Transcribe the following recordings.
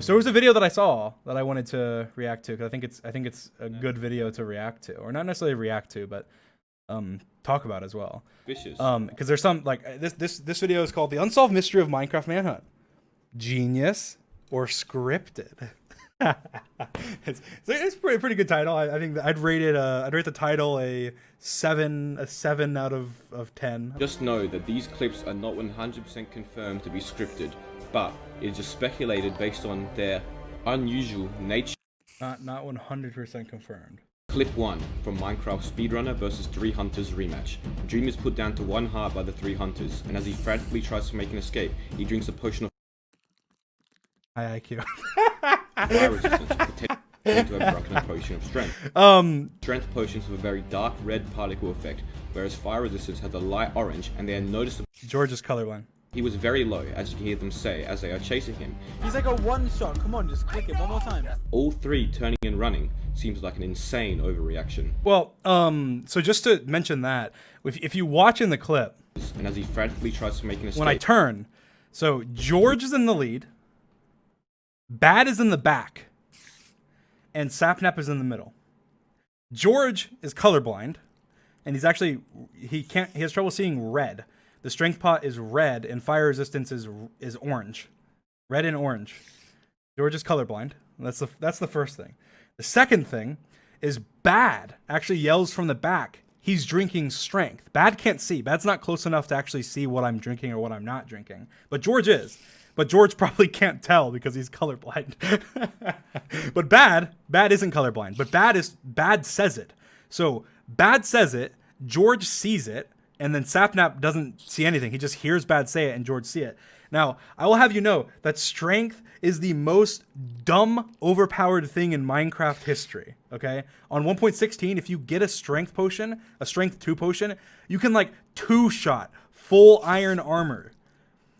So there was a video that I saw that I wanted to react to, because I think it's a good video to react to, or not necessarily react to, but talk about as well. Vicious. Because there's some like this video is called "The Unsolved Mystery of Minecraft Manhunt." Genius or scripted? it's a pretty good title. I think I'd rate the title a 7 out of 10. Just know that these clips are not 100% confirmed to be scripted, but it is just speculated based on their unusual nature. Not 100% confirmed. Clip 1 from Minecraft Speedrunner vs 3 Hunters rematch. Dream is put down to 1 heart by the 3 Hunters, and as he frantically tries to make an escape, he drinks a potion of high IQ. fire resistance, pretending to have drunk a potion of strength. Strength potions have a very dark red particle effect, whereas fire resistance has a light orange, and they are noticeable. George is colorblind. He was very low, as you can hear them say as they are chasing him. He's like a one-shot. Come on, just click it one more time. All 3 turning and running seems like an insane overreaction. Well, so just to mention that, if you watch in the clip, And as he frantically tries to make an escape, when I turn, so George is in the lead, Bad is in the back, and Sapnap is in the middle. George is colorblind, and he has trouble seeing red. The strength pot is red, and fire resistance is orange. Red and orange. George is colorblind. That's the first thing. The second thing is Bad actually yells from the back, he's drinking strength. Bad can't see. Bad's not close enough to actually see what I'm drinking or what I'm not drinking. But George is. But George probably can't tell because he's colorblind. But Bad isn't colorblind. But Bad says it. So Bad says it, George sees it, and then Sapnap doesn't see anything. He just hears Bad say it, and George see it. Now, I will have you know that strength is the most dumb, overpowered thing in Minecraft history, okay? On 1.16, if you get a strength potion, a strength 2 potion, you can like 2-shot full iron armor.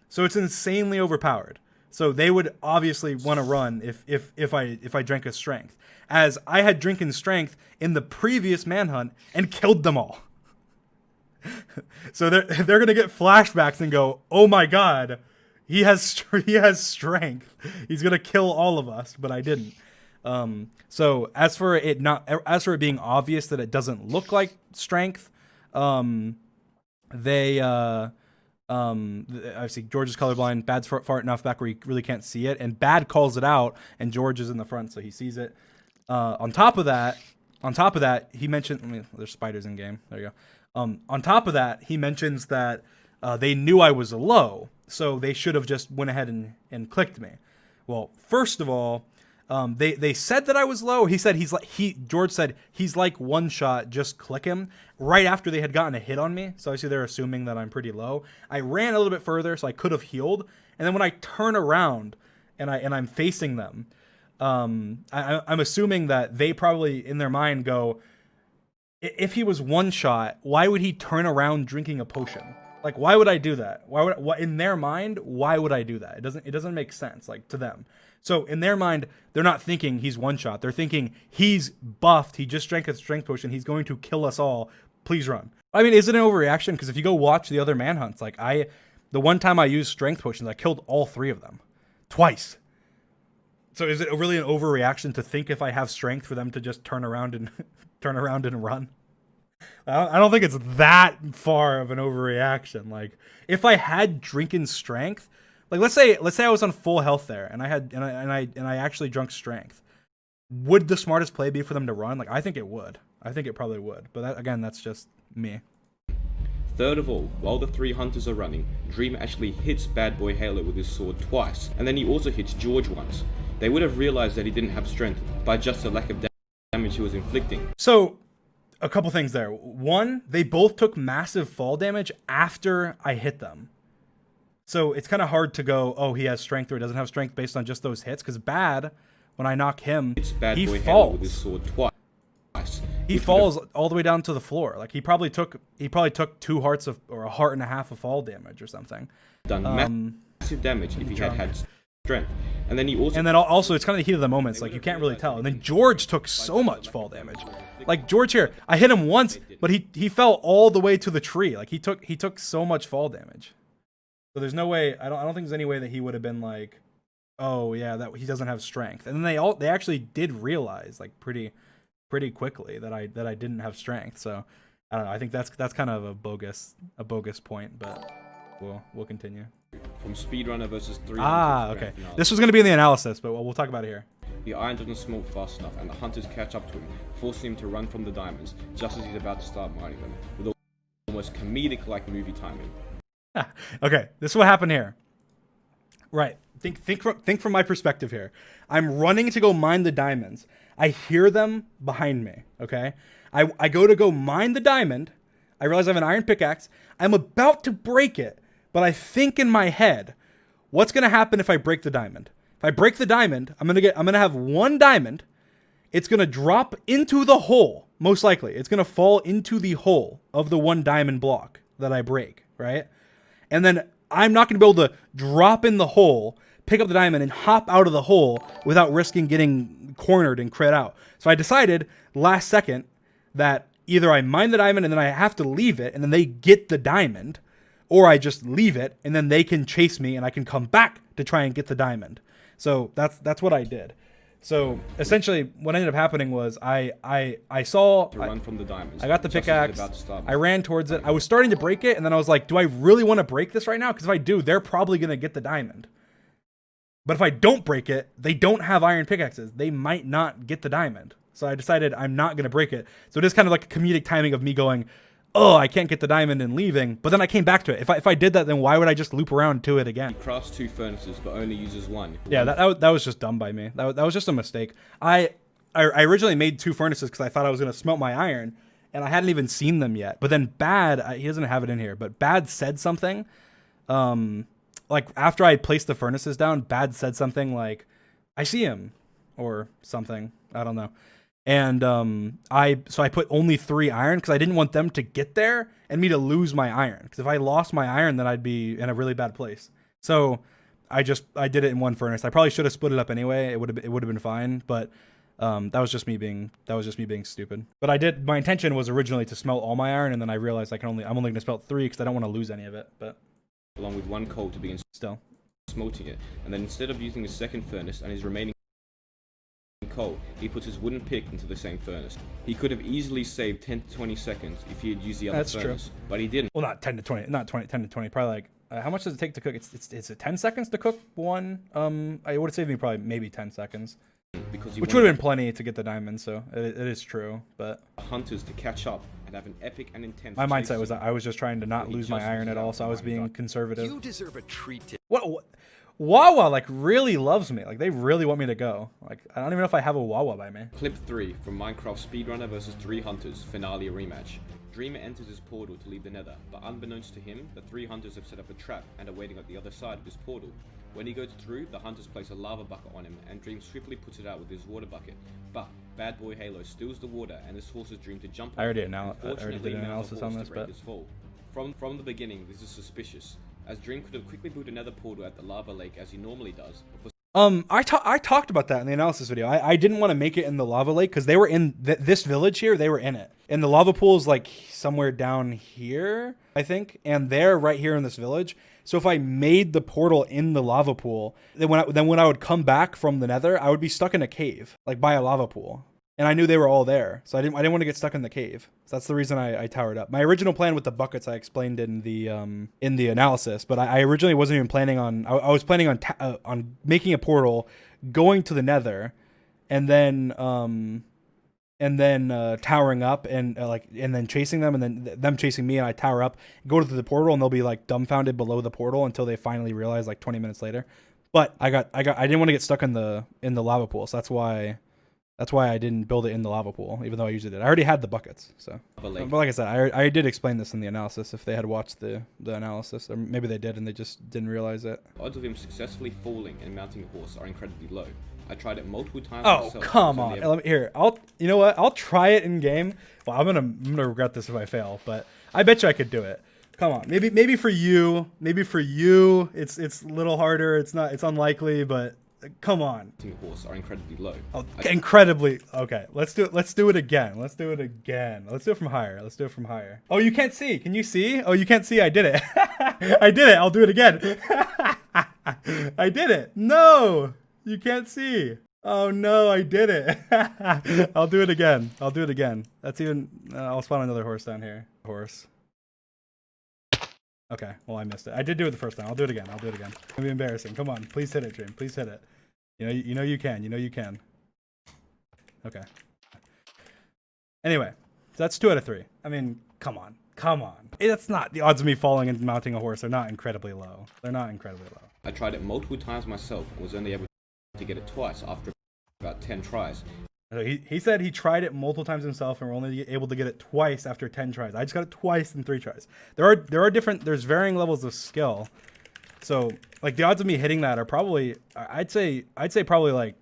So it's insanely overpowered. So they would obviously want to run if I drank a strength, as I had drinking strength in the previous manhunt and killed them all. So they're gonna get flashbacks and go, oh my god, he has strength. He's gonna kill all of us, but I didn't. So as for it being obvious that it doesn't look like strength, obviously George is colorblind. Bad's far enough back where he really can't see it, and Bad calls it out, and George is in the front, so he sees it. On top of that, he mentioned. There's spiders in game. There you go. On top of that, he mentions that they knew I was low, so they should have just went ahead and clicked me. Well, first of all, they said that I was low. George said he's like one shot, just click him. Right after they had gotten a hit on me, so obviously they're assuming that I'm pretty low. I ran a little bit further, so I could have healed. And then when I turn around and I'm facing them, I'm assuming that they probably in their mind go, if he was one shot, why would he turn around drinking a potion? Like, why would I do that? In their mind, why would I do that? It doesn't make sense, like, to them. So in their mind, they're not thinking he's one shot. They're thinking he's buffed. He just drank a strength potion. He's going to kill us all. Please run. I mean, is it an overreaction? Because if you go watch the other manhunts, like the one time I used strength potions, I killed all 3 of them twice. So is it really an overreaction to think if I have strength for them to just turn around and run? I don't think it's that far of an overreaction. Like, if I had drinking strength, like let's say I was on full health there, and I actually drunk strength, would the smartest play be for them to run? Like, I think it would. I think it probably would. But again, that's just me. Third of all, while the 3 Hunters are running, Dream actually hits Bad Boy Halo with his sword twice, and then he also hits George once. They would have realized that he didn't have strength by just the lack of damage he was inflicting. So, a couple things there. One, they both took massive fall damage after I hit them. So it's kind of hard to go, oh, he has strength or he doesn't have strength based on just those hits, because Bad, when I knock him, he falls. With his sword twice. He falls all the way down to the floor. Like, he probably took 2 hearts or a heart and a half of fall damage or something. Done massive damage if he had strength. And then also it's kind of the heat of the moments. Like, you can't really tell. And then George took so much fall damage. Like, George here, I hit him once, but he fell all the way to the tree. Like, he took so much fall damage. So there's no way. I don't think there's any way that he would have been like oh yeah, that he doesn't have strength. And then they actually did realize like pretty quickly that I didn't have strength. So I don't know. I think that's kind of a bogus point, but we'll continue. From speedrunner versus 3 Ah, hunters. okay. This was going to be in the analysis, but we'll talk about it here. The iron doesn't smoke fast enough, and the hunters catch up to him, forcing him to run from the diamonds just as he's about to start mining them, with almost comedic-like movie timing. Okay, this is what happened here. Right. Think from my perspective here. I'm running to go mine the diamonds. I hear them behind me. Okay. I go to go mine the diamond. I realize I have an iron pickaxe. I'm about to break it, but I think in my head, what's gonna happen if I break the diamond? If I break the diamond, I'm gonna have one diamond. It's gonna drop into the hole. Most likely, it's gonna fall into the hole of the one diamond block that I break. Right. And then I'm not going to be able to drop in the hole, pick up the diamond, and hop out of the hole without risking getting cornered and crit out. So I decided last second that either I mine the diamond and then I have to leave it and then they get the diamond, or I just leave it and then they can chase me and I can come back to try and get the diamond. So that's what I did. So essentially, what ended up happening was I saw To run from the diamonds. I got the just as he's pickaxe. about to start I ran towards it. I was starting to break it, and then I was like, do I really want to break this right now? Because if I do, they're probably going to get the diamond. But if I don't break it, they don't have iron pickaxes. They might not get the diamond. So I decided I'm not going to break it. So it is kind of like a comedic timing of me going, oh, I can't get the diamond and leaving. But then I came back to it. If I did that, then why would I just loop around to it again? He crafts 2 furnaces, but only uses 1. Yeah, that was just dumb by me. That was just a mistake. I originally made 2 furnaces because I thought I was going to smelt my iron, and I hadn't even seen them yet. But then Bad, he doesn't have it in here, but Bad said something. Like after I placed the furnaces down, Bad said something like, I see him, or something. I don't know. And I put only 3 iron because I didn't want them to get there and me to lose my iron. Because if I lost my iron, then I'd be in a really bad place. So I did it in 1 furnace. I probably should have split it up anyway. It would have been fine. But that was just me being stupid. But my intention was originally to smelt all my iron, and then I realized I'm only going to smelt 3 because I don't want to lose any of it. But along with 1 coal to begin still smelting it, and then instead of using his second furnace and his remaining coal, he puts his wooden pick into the same furnace. He could have easily saved 10 to 20 seconds if he had used the other furnace, but he didn't. Well, not 10 to 20, not 10 to 20, probably like, how much does it take to cook? It's 10 seconds to cook one? It would have saved me probably maybe 10 seconds. Which would have been plenty to get the diamond, so it is true, but... Hunters to catch up and have an epic and intense... My mindset was that I was just trying to not lose my iron at all, so I was being conservative. You deserve a treat. What? Wawa, like, really loves me. Like, they really want me to go. Like, I don't even know if I have a Wawa by me. Clip 3 from Minecraft Speedrunner vs 3 Hunters Finale Rematch. Dreamer enters his portal to leave the nether, but unbeknownst to him, the 3 hunters have set up a trap and are waiting at the other side of his portal. When he goes through, the hunters place a lava bucket on him, and Dream swiftly puts it out with his water bucket. But Bad Boy Halo steals the water, and this forces Dream to jump. I already did an analysis on this, but... From the beginning, this is suspicious, as Dream could have quickly built another portal at the lava lake as he normally does. I talked about that in the analysis video. I didn't want to make it in the lava lake because they were in this village here. They were in it, and the lava pool is like somewhere down here, I think, and they're right here in this village. So if I made the portal in the lava pool, then when I would come back from the nether, I would be stuck in a cave, like by a lava pool. And I knew they were all there, so I didn't want to get stuck in the cave. So that's the reason I towered up. My original plan with the buckets I explained in the analysis, but I originally wasn't even planning on. I was planning on making a portal, going to the nether, and then towering up and then chasing them, and then them chasing me, and I tower up, go to the portal, and they'll be like dumbfounded below the portal until they finally realize like 20 minutes later. But I didn't want to get stuck in the lava pool, so that's why I didn't build it in the lava pool, even though I usually did. I already had the buckets, so. But like I said, I did explain this in the analysis if they had watched the analysis, or maybe they did and they just didn't realize it. Odds of him successfully falling and mounting a horse are incredibly low. I tried it multiple times. Oh, myself, come on! You know what? I'll try it in game. Well, I'm gonna regret this if I fail, but I bet you I could do it. Come on, maybe for you, it's a little harder. It's unlikely, but Come on. horse are incredibly low. Oh, incredibly. Okay, let's do it. Let's do it again. Let's do it again. Let's do it from higher. Let's do it from higher. Oh, you can't see. Can you see? Oh, you can't see. I did it. I did it. I'll do it again. I did it. No, you can't see. Oh no, I did it. I'll do it again. I'll do it again. That's even. I'll spawn another horse down here. Horse. Okay, well I missed it. I did do it the first time. I'll do it again. I'll do it again. It's gonna be embarrassing. Come on, please hit it, Dream. Please hit it. You know you can. You know you can. Okay. Anyway, so that's 2 out of 3. I mean, come on, come on. That's not the odds of me falling and mounting a horse. They're not incredibly low. They're not incredibly low. I tried it multiple times myself and was only able to get it twice after about 10 tries. So he said he tried it multiple times himself and we're only able to get it twice after 10 tries. I just got it twice in 3 tries. There's varying levels of skill. So like the odds of me hitting that are probably, I'd say probably like,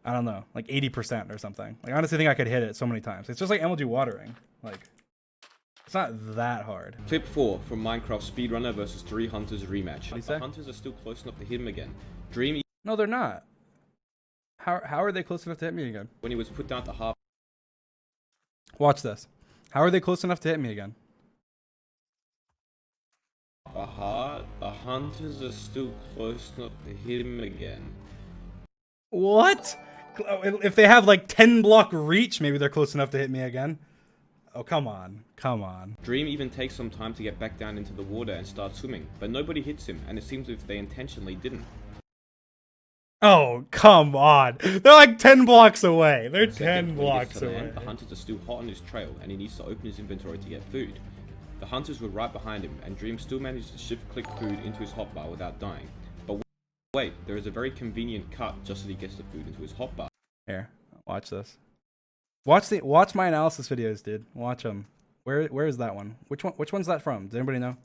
I don't know, like 80% or something. Like I honestly think I could hit it so many times. It's just like MLG watering. Like it's not that hard. Clip 4 from Minecraft Speedrunner versus 3 Hunters rematch. What'd he say? The Hunters are still close enough to hit him again. Dream No, they're not. How are they close enough to hit me again? when he was put down to half. Watch this. How are they close enough to hit me again? The Hunters are still close enough to hit him again. What? If they have like 10 block reach, maybe they're close enough to hit me again. Oh, come on. Come on. Dream even takes some time to get back down into the water and start swimming, but nobody hits him, and it seems as if they intentionally didn't. Oh, come on. They're like 10 blocks away. They're Second, 10 when he gets blocks to away. land, the Hunters are still hot on his trail, and he needs to open his inventory to get food. The Hunters were right behind him, and Dream still managed to shift-click food into his hotbar without dying. But wait, there is a very convenient cut just as he gets the food into his hotbar. Here, watch this. Watch my analysis videos, dude. Watch them. Where is that one? Which one's that from? Does anybody know?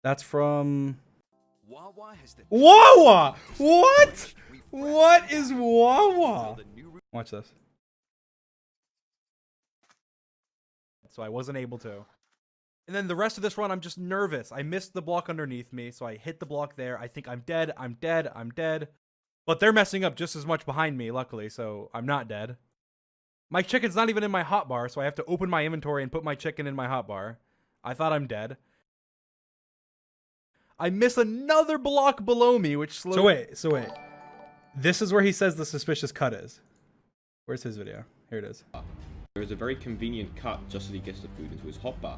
That's from Wawa. What? What is Wawa? Watch this. So I wasn't able to. And then the rest of this run, I'm just nervous. I missed the block underneath me, so I hit the block there. I think I'm dead. I'm dead. I'm dead. But they're messing up just as much behind me, luckily, so I'm not dead. My chicken's not even in my hotbar, so I have to open my inventory and put my chicken in my hotbar. I thought I'm dead. I miss another block below me, which slows... So wait. This is where he says the suspicious cut is. Where's his video? Here it is. There is a very convenient cut just as he gets the food into his hotbar.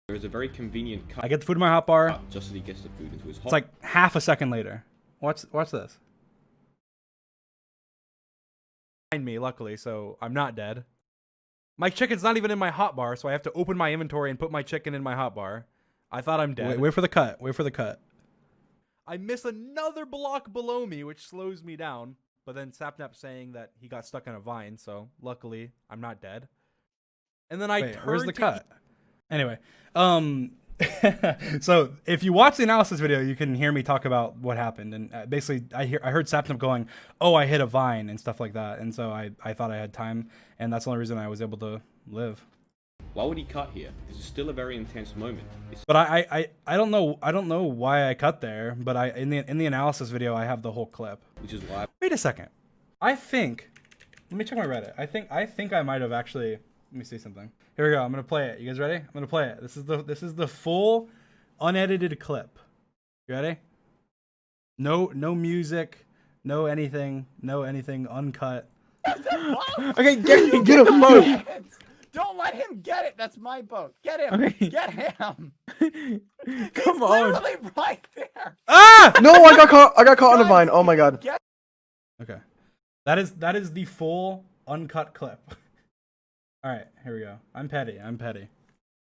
There is a very convenient cut. I get the food in my hotbar. Just as he gets the food into his hotbar. It's like half a second later. Watch this. Behind me, luckily, so I'm not dead. My chicken's not even in my hotbar, so I have to open my inventory and put my chicken in my hotbar. I thought I'm dead. Wait for the cut. Wait for the cut. I miss another block below me, which slows me down. But then Sapnap saying that he got stuck in a vine, so luckily I'm not dead. And then where's the cut? Anyway, so if you watch the analysis video, you can hear me talk about what happened. And basically, I heard Sapnap going, "Oh, I hit a vine" and stuff like that. And so I thought I had time, and that's the only reason I was able to live. Why would he cut here? This is still a very intense moment. But I don't know why I cut there. But in the analysis video, I have the whole clip. Which is why. Wait a second. Let me check my Reddit. I think I might have actually. Let me see something. Here we go. I'm gonna play it. You guys ready? I'm gonna play it. This is the full, unedited clip. You ready? No music, no anything, uncut. Okay, get him, boat. Don't let him get it. That's my boat. Get him. Okay. Get him. Come on. Literally right there. Ah! No, I got caught on a vine. Oh my god. Okay. That is the full uncut clip. All right, here we go. I'm petty.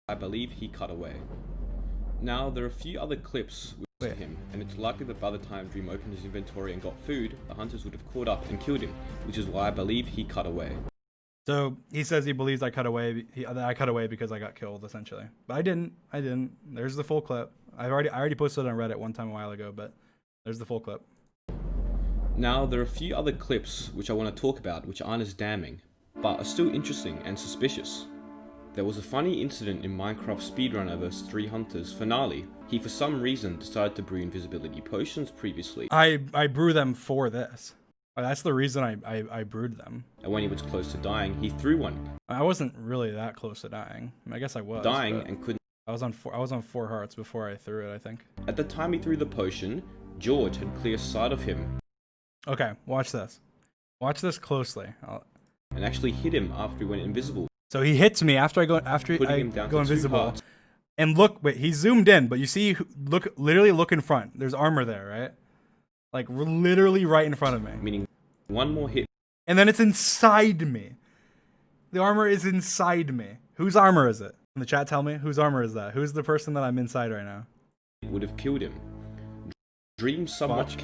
I believe he cut away. Now, there are a few other clips with him, and it's likely that by the time Dream opened his inventory and got food, the Hunters would have caught up and killed him, which is why I believe he cut away. So he says he believes I cut away. I cut away because I got killed, essentially. But I didn't. There's the full clip. I already posted it on Reddit one time a while ago, but there's the full clip. Now, there are a few other clips which I want to talk about which aren't as damning, but are still interesting and suspicious. There was a funny incident in Minecraft Speedrunner vs 3 Hunters finale. He for some reason decided to brew invisibility potions previously, I brew them for this. That's the reason I brewed them. and when he was close to dying, he threw one, I wasn't really that close to dying. I mean, I guess I was. dying but and couldn't. I was on 4 hearts before I threw it, I think. At the time he threw the potion, George had clear sight of him Okay, watch this. Watch this closely. and actually hit him after he went invisible, So he hits me after I go putting him down go to 2 invisible. hearts. And look, wait, he zoomed in, but you see, literally look in front. There's armor there, right? Like literally right in front of me. Meaning one more hit And then it's inside me. The armor is inside me. Whose armor is it? In the chat, tell me whose armor is that? Who's the person that I'm inside right now? would have killed him. Dream somewhat Watch.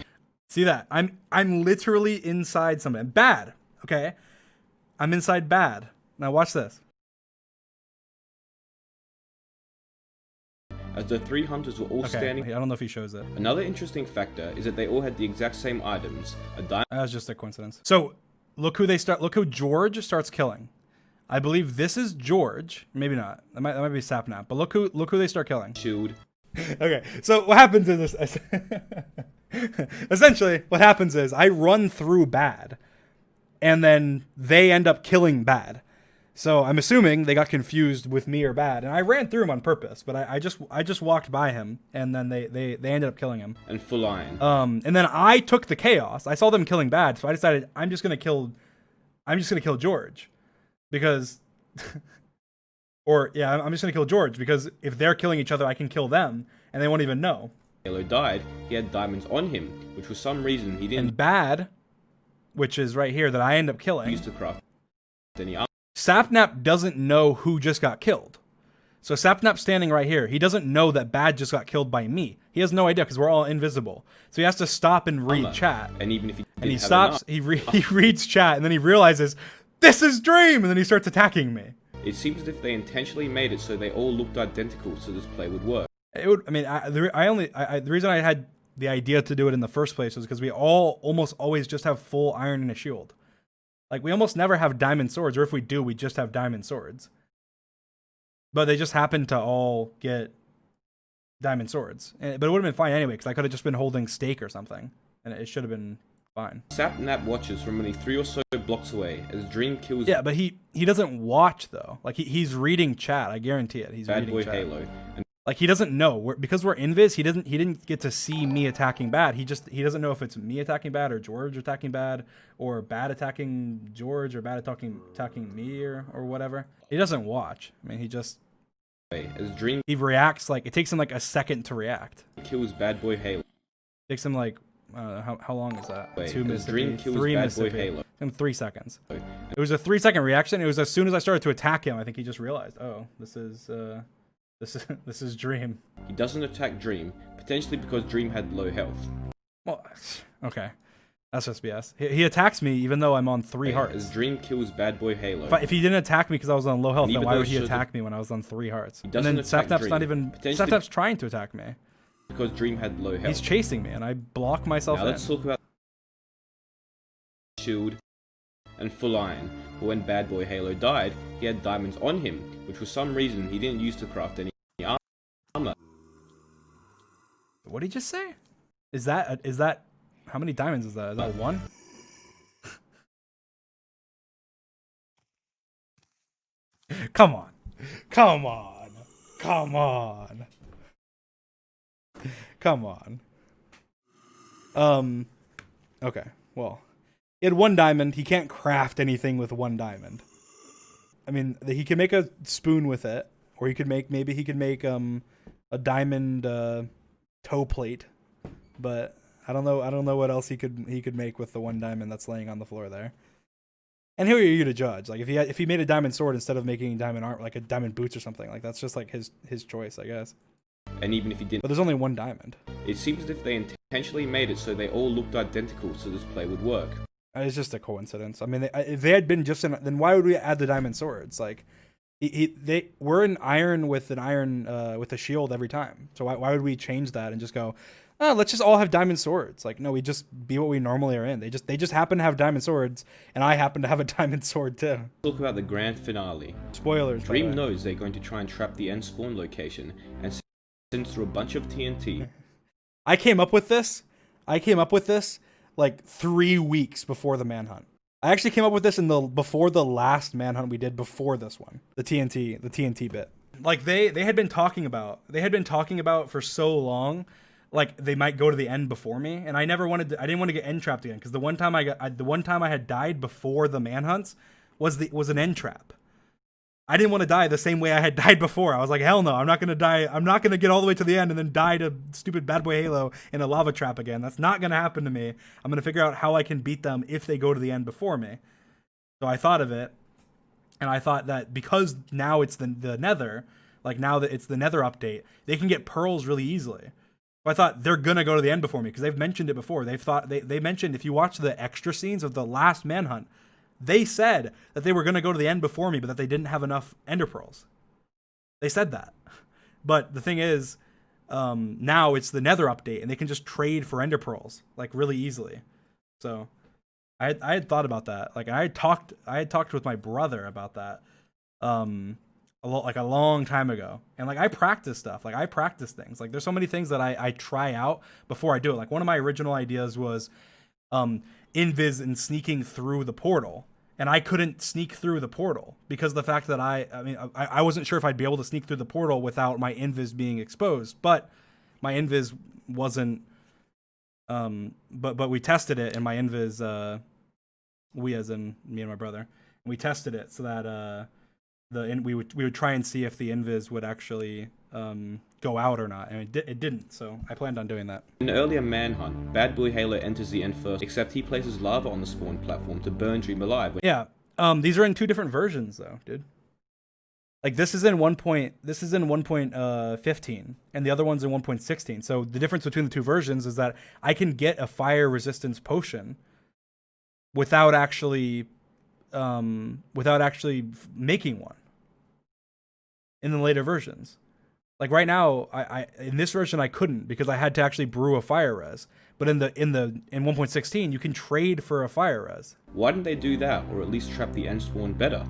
See that? I'm literally inside something bad. Okay, I'm inside bad. Now watch this. as the 3 hunters were all Okay, standing. I don't know if he shows it. Another interesting factor is that they all had the exact same items, a diamond That was just a coincidence. So look who George starts killing. I believe this is George. Maybe not. That might be Sapnap. But look who they start killing. shield, Okay, so what happens is this. Essentially, what happens is I run through bad, and then they end up killing bad. So I'm assuming they got confused with me or bad, and I ran through him on purpose. But I just walked by him, and then they ended up killing him. and full iron. And then I took the chaos. I saw them killing bad, so I decided I'm just gonna kill George, because, or yeah, I'm just gonna kill George because if they're killing each other, I can kill them, and they won't even know. Halo died, he had diamonds on him, which for some reason he didn't And bad, which is right here that I end up killing. use to craft any armor. Sapnap doesn't know who just got killed. So Sapnap's standing right here. He doesn't know that bad just got killed by me. He has no idea because we're all invisible. So he has to stop and read chat. And even if he And he didn't have stops, he reads chat, and then he realizes, this is Dream! And then he starts attacking me. it seems as if they intentionally made it so they all looked identical so this play would work. It would, I mean, the reason I had the idea to do it in the first place was because we all almost always just have full iron and a shield. Like, we almost never have diamond swords, or if we do, we just have diamond swords. But they just happen to all get diamond swords. But it would have been fine anyway, because I could have just been holding stake or something, and it should have been fine. Sapnap watches from only 3 or so blocks away as Dream kills Yeah, but he doesn't watch, though. Like, he's reading chat, I guarantee it. He's Bad reading Boy chat. Halo. And Like, he doesn't know. Because we're invis, he didn't get to see me attacking bad. He doesn't know if it's me attacking bad or George attacking bad or bad attacking George or bad attacking me or whatever. He doesn't watch. I mean, as Dream he reacts, like, it takes him like a second to react. kills Bad Boy Halo. It takes him like, how long is that? Wait, 2 as Dream Mississippi, kills 3 Bad Boy Mississippi. Halo. In 3 seconds. It was a 3-second reaction. It was as soon as I started to attack him, I think he just realized, oh, this is Dream. He doesn't attack Dream, potentially because Dream had low health. Well, okay. That's just BS. He attacks me even though I'm on 3 hearts. As Dream kills Bad Boy Halo. If he didn't attack me because I was on low health, And then even why though would he it shows attack me when I was on 3 hearts? He And doesn't then attack Sapnap's Dream. not even... Potentially- Sapnap's trying to attack me. Because Dream had low health. He's chasing me, and I block myself Now in. let's talk about shield and full iron. But when Bad Boy Halo died, he had diamonds on him, which for some reason he didn't use to craft any armor. What did he just say? Is that... How many diamonds is that? Is that 1? Come on. Come on. Come on. Come on. Okay. Well, he had 1 diamond. He can't craft anything with 1 diamond. I mean, he can make a spoon with it, or maybe he could make a diamond toe plate. But I don't know what else he could make with the 1 diamond that's laying on the floor there. And who are you to judge? Like, if he made a diamond sword instead of making diamond art, like a diamond boots or something, like that's just like his choice, I guess. And even if he didn't, But there's only 1 diamond. it seems as if they intentionally made it so they all looked identical so this play would work. It's just a coincidence. I mean, if they had been just in, then why would we add the diamond swords? Like, we're in iron with a shield every time. So why would we change that and just go, oh, let's just all have diamond swords. Like, no, we just be what we normally are in. They just happen to have diamond swords, and I happen to have a diamond sword too. Talk about the grand finale. Spoilers. by the Dream way. knows they're going to try and trap the end spawn location and sends through a bunch of TNT. I came up with this like 3 weeks before the manhunt. I actually came up with this before the last manhunt we did before this one. The TNT bit. Like they had been talking about for so long, like they might go to the end before me, and I didn't want to get end trapped again, because the one time I had died before the manhunts was an end trap. I didn't want to die the same way I had died before. I was like, hell no, I'm not going to die. I'm not going to get all the way to the end and then die to stupid Bad Boy Halo in a lava trap again. That's not going to happen to me. I'm going to figure out how I can beat them if they go to the end before me. So I thought of it, and I thought that because now it's the Nether, like now that it's the Nether update, they can get pearls really easily. So I thought they're going to go to the end before me, because they've mentioned it before. They mentioned, if you watch the extra scenes of the last manhunt, they said that they were going to go to the end before me, but that they didn't have enough ender pearls. They said that. But the thing is, now it's the Nether update, and they can just trade for ender pearls like really easily. So I had thought about that. Like I had talked with my brother about that a long time ago. And like I practice stuff. Like I practice things. Like there's so many things that I try out before I do it. Like one of my original ideas was invis and sneaking through the portal, and I couldn't sneak through the portal because of the fact that I wasn't sure if I'd be able to sneak through the portal without my invis being exposed. But my invis wasn't but we tested it, and my invis we as in me and my brother, and we tested it so that we would try and see if the invis would actually go out or not, and it didn't, so I planned on doing that. In an earlier manhunt, Bad Boy Halo enters the end first, except he places lava on the spawn platform to burn Dream alive. Yeah, these are in 2 different versions though, dude. Like this is in 1.15, and the other one's in 1.16. So the difference between the 2 versions is that I can get a fire resistance potion without actually making one in the later versions. Like right now, I in this version I couldn't, because I had to actually brew a fire res. But in 1.16 you can trade for a fire res. Why didn't they do that, or at least trap the end spawn better?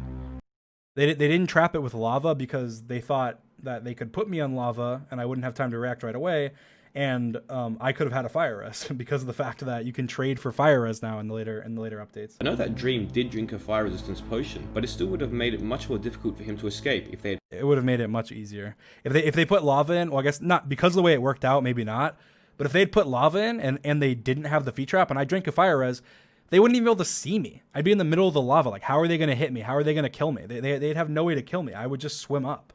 They didn't trap it with lava because they thought that they could put me on lava and I wouldn't have time to react right away, and I could have had a fire res because of the fact that you can trade for fire res now in the later updates. I know that Dream did drink a fire resistance potion, but it still would have made it much more difficult for him to escape if they had... It would have made it much easier if they put lava in. Well, I guess not, because of the way it worked out, maybe not. But if they'd put lava in and they didn't have the feat trap and I drank a fire res, they wouldn't even be able to see me. I'd be in the middle of the lava. Like, how are they going to hit me? How are they going to kill me? They'd have no way to kill me. I would just swim up.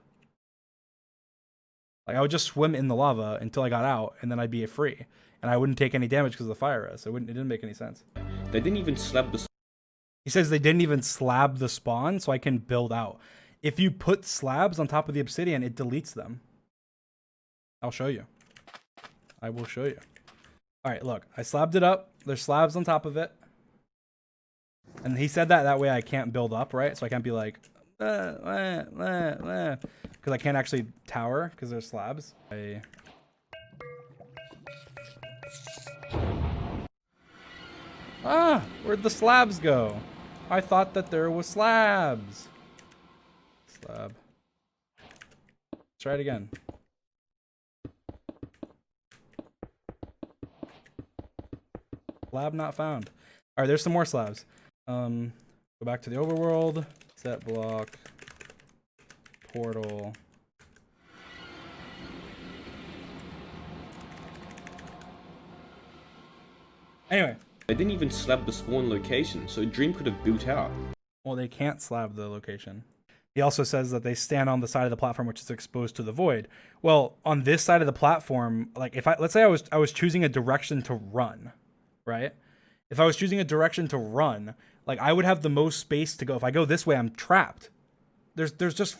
Like, I would just swim in the lava until I got out, and then I'd be free. And I wouldn't take any damage because of the fire res. It didn't make any sense. They didn't even slab the... He says they didn't even slab the spawn, so I can build out. If you put slabs on top of the obsidian, it deletes them. I'll show you. I will show you. All right, look. I slabbed it up. There's slabs on top of it. And he said that way I can't build up, right? So I can't be like, because I can't actually tower because there's slabs. Where'd the slabs go? I thought that there was slabs. Slab. Let's try it again. Slab not found. All right, there's some more slabs. Go back to the overworld. Set block. Portal. Anyway. They didn't even slab the spawn location, so Dream could have built out. Well, they can't slab the location. He also says that they stand on the side of the platform which is exposed to the void. Well, on this side of the platform, like let's say I was choosing a direction to run, right? If I was choosing a direction to run, like I would have the most space to go. If I go this way, I'm trapped. There's just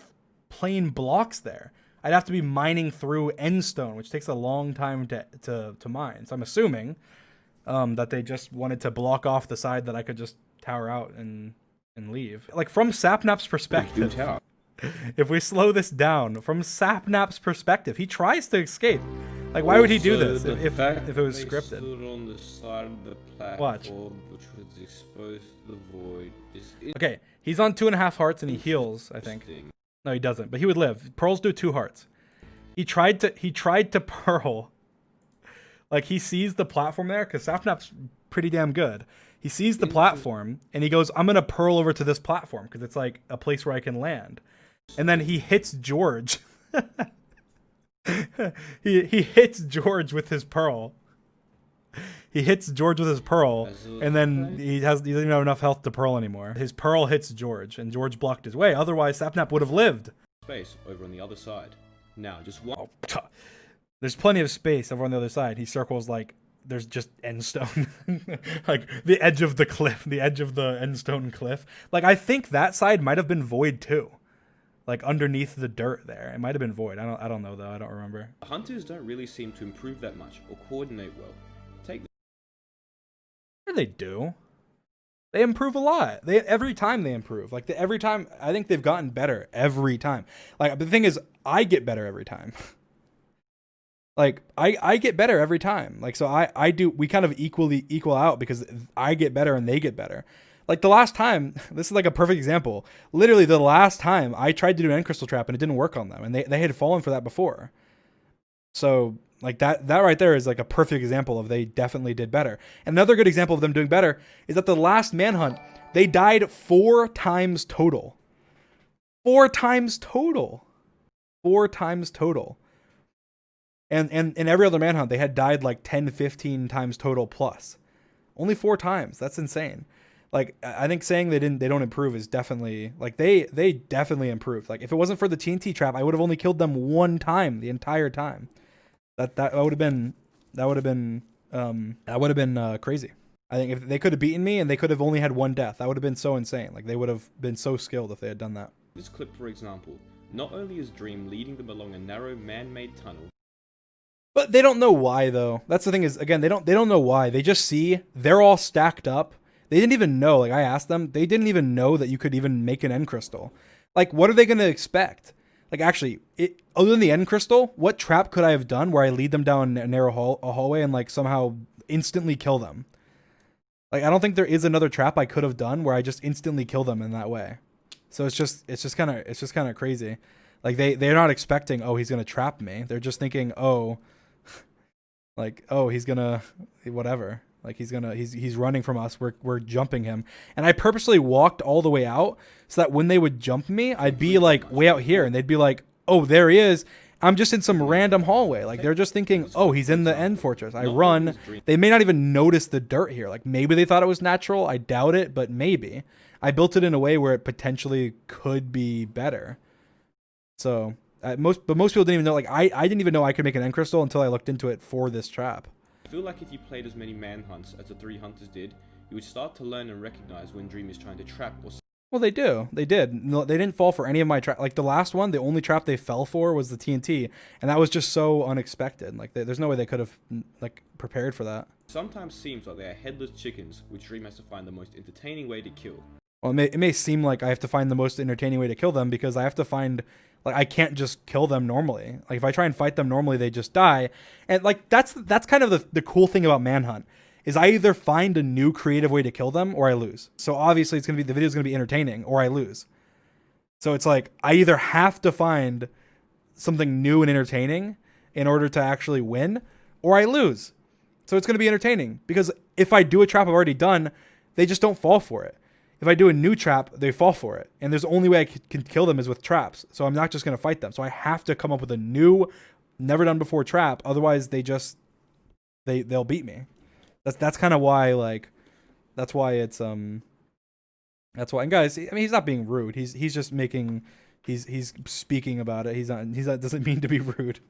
plain blocks there. I'd have to be mining through endstone, which takes a long time to mine. So I'm assuming that they just wanted to block off the side that I could just tower out and leave. Like from Sapnap's perspective, if we slow this down, from Sapnap's perspective, he tries to escape. Like, why would he do Also, this the if fact it was they scripted? stood on the side of the platform, Watch. which was exposed to the void, is Okay, he's on 2.5 hearts and he heals, I think. interesting. No, he doesn't, but he would live. Pearls do 2 hearts. He tried to pearl. Like, he sees the platform there, because Sapnap's pretty damn good. He sees the platform, and he goes, I'm going to pearl over to this platform, because it's like a place where I can land. And then he hits George. he hits George with his pearl. He hits George with his pearl, and then he doesn't even have enough health to pearl anymore. His pearl hits George, and George blocked his way. Otherwise, Sapnap would have lived. Space over on the other side. Now, just one. There's plenty of space over on the other side. He circles like there's just endstone, like the edge of the cliff, the edge of the endstone cliff. Like, I think that side might have been void too, like underneath the dirt there. It might have been void. I don't know though. I don't remember. The hunters don't really seem to improve that much or coordinate well. Take Sure they do. They improve a lot. Every time they improve. Like, every time, I think they've gotten better every time. Like, the thing is, I get better every time. Like, I get better every time. Like, so I do, we kind of equal out because I get better and they get better. Like, the last time, this is like a perfect example. Literally, the last time I tried to do an end crystal trap and it didn't work on them. And they had fallen for that before. So, like, that right there is like a perfect example of they definitely did better. And another good example of them doing better is that the last manhunt, they died 4 times total. 4 times total. 4 times total. And in every other manhunt, they had died like 10, 15 times total plus. Only 4 times. That's insane. Like, I think saying they don't improve is definitely, like, they definitely improved. Like, if it wasn't for the TNT trap, I would have only killed them 1 time the entire time. That would have been crazy. I think if they could have beaten me and they could have only had 1 death, that would have been so insane. Like, they would have been so skilled if they had done that. this clip for example. Not only is Dream leading them along a narrow man-made tunnel, But they don't know why though. That's the thing is, again, they don't know why. They just see they're all stacked up. They didn't even know. Like, I asked them, they didn't even know that you could even make an end crystal. Like, what are they gonna expect? Like, actually, other than the end crystal, what trap could I have done where I lead them down a narrow hallway and like somehow instantly kill them? Like, I don't think there is another trap I could have done where I just instantly kill them in that way. So it's just kind of crazy. Like, they're not expecting, oh, he's gonna trap me. They're just thinking, oh, like, oh, he's gonna whatever. Like, he's running from us. We're jumping him. And I purposely walked all the way out so that when they would jump me, I'd be like way out here and they'd be like, oh, there he is. I'm just in some random hallway. Like, they're just thinking, oh, he's in the end fortress. I run. They may not even notice the dirt here. Like, maybe they thought it was natural. I doubt it, but maybe. I built it in a way where it potentially could be better. So, most people didn't even know. Like, I didn't even know I could make an end crystal until I looked into it for this trap. I feel like if you played as many manhunts as the 3 hunters did, you would start to learn and recognize when Dream is trying to trap or Well, they do. They did. No, they didn't fall for any of my trap. Like, the last one, the only trap they fell for was the TNT, and that was just so unexpected. Like, there's no way they could have like prepared for that. sometimes seems like they are headless chickens, which Dream has to find the most entertaining way to kill. Well, it may seem like I have to find the most entertaining way to kill them because I have to find, like, I can't just kill them normally. Like, if I try and fight them normally, they just die. And like, that's kind of the cool thing about Manhunt is I either find a new creative way to kill them or I lose. So obviously the video's going to be entertaining or I lose. So it's like, I either have to find something new and entertaining in order to actually win or I lose. So it's going to be entertaining because if I do a trap I've already done, they just don't fall for it. If I do a new trap, they fall for it. And there's the only way I can kill them is with traps. So I'm not just going to fight them. So I have to come up with a new, never done before trap. Otherwise, they'll beat me. That's kind of why, like, that's why it's, that's why, and guys, I mean, he's not being rude. He's just making, he's speaking about it. He's not doesn't mean to be rude.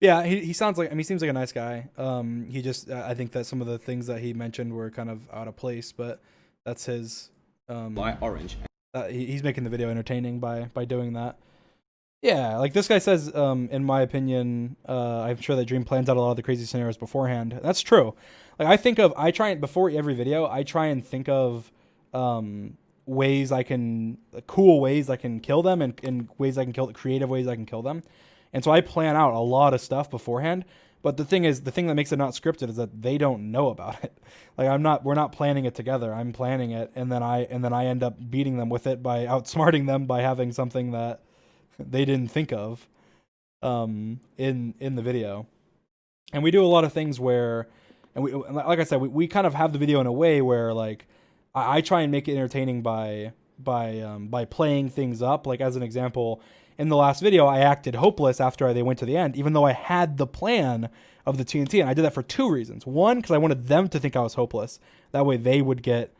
Yeah, he sounds like, I mean, he seems like a nice guy. He just, I think that some of the things that he mentioned were kind of out of place, but that's his, By orange. He's making the video entertaining by doing that. Yeah, like this guy says, in my opinion, I'm sure that Dream plans out a lot of the crazy scenarios beforehand. That's true. Like before every video, I try and think of ways cool ways I can kill them and ways I can creative ways I can kill them. And so I plan out a lot of stuff beforehand. But the thing that makes it not scripted is that they don't know about it. Like we're not planning it together. I'm planning it, and then I end up beating them with it by outsmarting them by having something that they didn't think of in the video. And we do a lot of things where, and we, like I said, we kind of have the video in a way where like I try and make it entertaining by playing things up. Like as an example, in the last video, I acted hopeless after they went to the end, even though I had the plan of the TNT, and I did that for 2 reasons. One, because I wanted them to think I was hopeless. That way they would get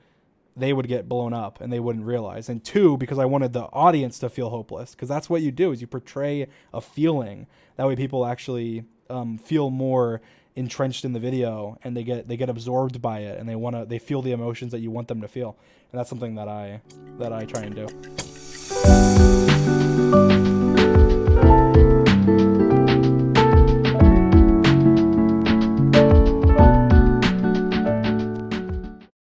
blown up and they wouldn't realize. And 2, because I wanted the audience to feel hopeless, because that's what you do, is you portray a feeling. That way people actually feel more entrenched in the video, and they get absorbed by it, and they feel the emotions that you want them to feel. And that's something that I try and do.